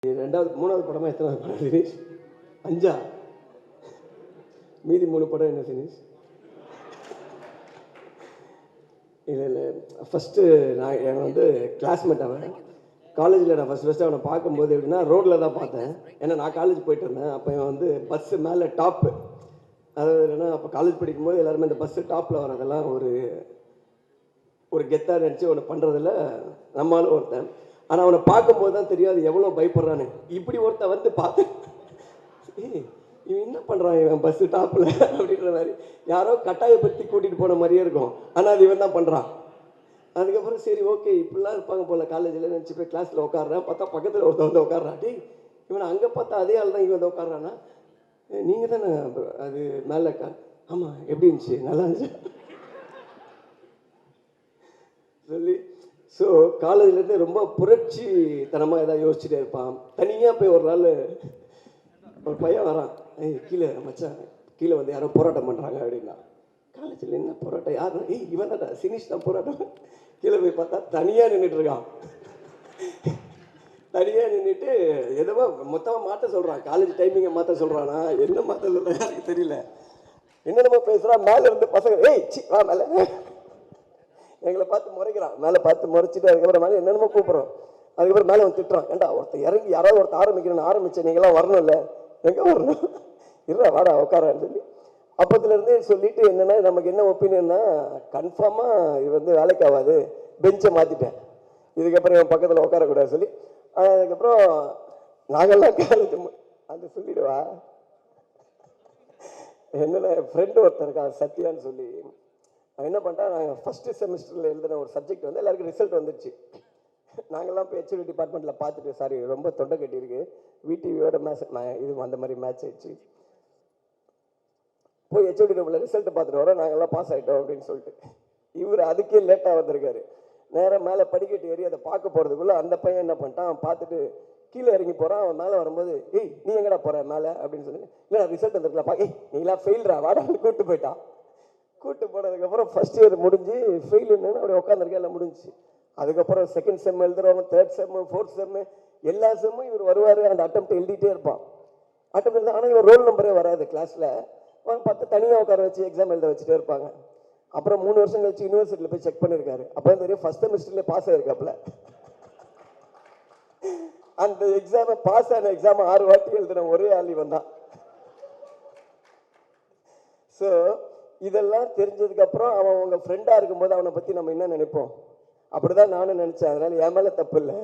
ரெண்டாவது மூணாவது படமா எத்தனாவது படம் தினேஷ்? 5ஆ? மீதி 3 படம் என்ன தினேஷ்? இல்லை இல்லை, ஃபஸ்ட்டு நான் அவன் வந்து கிளாஸ்மேட். அவன் காலேஜில் நான் ஃபஸ்ட்டு அவனை பார்க்கும்போது எப்படின்னா ரோட்டில் தான் பார்த்தேன். ஏன்னா நான் காலேஜ் போயிட்டு இருந்தேன். அப்போ இவன் வந்து பஸ்ஸு மேலே டாப்பு, அதாவது என்னென்னா அப்போ காலேஜ் படிக்கும்போது எல்லாருமே இந்த பஸ்ஸு டாப்பில் வரதெல்லாம் ஒரு ஒரு கெத்தாக நினச்சி அவனை பண்ணுறதில்ல நம்மளும் ஒருத்தன். ஆனால் அவனை பார்க்கும்போது தான் தெரியாது எவ்வளோ பயப்படுறான்னு. இப்படி ஒருத்தன் வந்து பார்த்து இவன் என்ன பண்ணுறான் இவன் பஸ்ஸு டாப்பில் அப்படின்ற மாதிரி யாரோ கட்டாயப்படுத்தி கூட்டிகிட்டு போன மாதிரியே இருக்கும். ஆனால் அது இவன் தான் பண்ணுறான். அதுக்கப்புறம் சரி ஓகே இப்படிலாம் இருப்பாங்க போல் காலேஜில் நினச்சி போய் கிளாஸில் உட்காடுறேன். பார்த்தா பக்கத்தில் ஒருத்தன் வந்து உட்காடுறான். டே இவனை அங்கே பார்த்தா அதே ஆள் தான் இவன் வந்து உட்காடுறான்னா, நீங்கள் தானே அது மேலே ஆமாம் எப்படி இருந்துச்சு, நல்லா இருந்துச்சு சொல்லி. ஸோ காலேஜ்லேருந்து ரொம்ப புரட்சி தனமாக எதாவது யோசிச்சுட்டே இருப்பான். தனியாக போய் ஒரு நாள் ஒரு பையன் வரான். கீழே மச்சான் கீழே வந்து யாரோ போராட்டம் பண்ணுறாங்க அப்படின்னா. காலேஜில் என்ன போராட்டம், யார்? இவன் தான் சினிஷ் தான் போராட்டம். கீழே போய் பார்த்தா தனியாக நின்றுட்டுருக்கான். தனியாக நின்றுட்டு எதுவோ மொத்தமாக மாற்ற சொல்கிறான். காலேஜ் டைமிங்கை மாற்ற சொல்கிறானா என்ன மாற்ற சொல்கிறான் எனக்கு தெரியல. என்னென்னமோ பேசுகிறான். மேலே இருந்து பசங்க சி வா மேலே, எங்களை பார்த்து முறைக்கிறான். மேலே பார்த்து முறைச்சிட்டு அதுக்கப்புறம் மேலே என்னென்னமோ கூப்பிட்றோம். அதுக்கப்புறம் மேலே வந்து திட்டுறான். ஏண்டா ஒருத்தர் இறங்கி யாராவது ஒருத்தர் ஆரம்பிக்கிறேன்னு ஆரம்பித்தேன், நீங்களாம் வரணும்ல, எங்கே வரணும், இருடா வாடா உட்காரான்னு சொல்லி அப்போத்துலேருந்தே சொல்லிவிட்டு என்னென்னா நமக்கு என்ன ஒப்பீனியன்னா கன்ஃபார்மாக இது வந்து வேலைக்கு ஆகாது, பெஞ்சை மாற்றிட்டேன், இதுக்கப்புறம் என் பக்கத்தில் உட்காரக்கூடாது சொல்லி. அதுக்கப்புறம் நாங்கள்லாம் காலேஜ் அந்த சொல்லிடுவா. என்னென்ன ஃப்ரெண்டு ஒருத்தர் இருக்கா சத்யான்னு சொல்லி, என்ன பண்ணிட்டேன், நாங்கள் ஃபஸ்ட்டு செமிஸ்டரில் எழுதின ஒரு சப்ஜெக்ட் வந்து எல்லாருக்கும் ரிசல்ட் வந்துடுச்சு. நாங்கள்லாம் இப்போ ஹெச்ஓடி டிபார்ட்மெண்ட்டில் பார்த்துட்டு சாரி ரொம்ப தொண்டை கட்டியிருக்கு, விடிவியோட மேட்ச் இது அந்த மாதிரி மேட்ச் ஆயிடுச்சு, போய் ஹெச்ஓடி ரூமில் ரிசல்ட்டை பார்த்துட்டு வரோம், நாங்கள்லாம் பாஸ் ஆகிட்டோம் அப்படின்னு சொல்லிட்டு. இவர் அதுக்கே லேட்டாக வந்திருக்காரு. நேராக மேலே படிக்கட்டு ஏறி அதை பார்க்க போகிறதுக்குள்ளே அந்த பையன் என்ன பண்ணிட்டான், அவன் பார்த்துட்டு கீழே இறங்கி போகிறான். அவன் மேலே வரும்போது நீ எங்கடா போகிற மேலே அப்படின்னு சொல்லி, இல்லை ரிசல்ட் வந்துருக்கலாம் நீங்களாம் ஃபெயில்ரா வாடான்னு கூப்பிட்டு போயிட்டான். கூப்பிட்டு போனதுக்கப்புறம் ஃபஸ்ட் இயர் முடிஞ்சு ஃபெயில் என்னன்னு அப்படியே உட்காந்துருக்கேன், எல்லாம் முடிஞ்சு. அதுக்கப்புறம் second sem எழுதுறவங்க, third sem, fourth sem, எல்லா செம்மும் இவர் வருவார். அந்த அட்டெம்ப்ட் எழுதிட்டே இருப்பான். அட்டெம்ப்ட் எழுத ஆனால் இவர் ரோல் நம்பரே வராது கிளாஸில். பார்த்து தனியாக உட்கார வச்சு எக்ஸாம் எழுத வச்சுட்டே இருப்பாங்க. அப்புறம் 3 வருஷம் கழிச்சு யூனிவர்சிட்டியில் போய் செக் பண்ணியிருக்காரு. அப்போ தான் தெரியும் ஃபஸ்ட் செமிஸ்டர்லேயே பாஸ் ஆகிருக்காப்புல. அந்த எக்ஸாமை பாஸ் ஆன எக்ஸாமை 6 வாட்டி எழுதுன ஒரே ஆள் இவன் தான். ஸோ இதெல்லாம் தெரிஞ்சதுக்கப்புறம் அவன் உங்கள் ஃப்ரெண்டாக இருக்கும்போது அவனை பற்றி நம்ம என்ன நினைப்போம், அப்படி தான் நானும் நினச்சேன். அதனால் என் மேலே தப்பு இல்லை.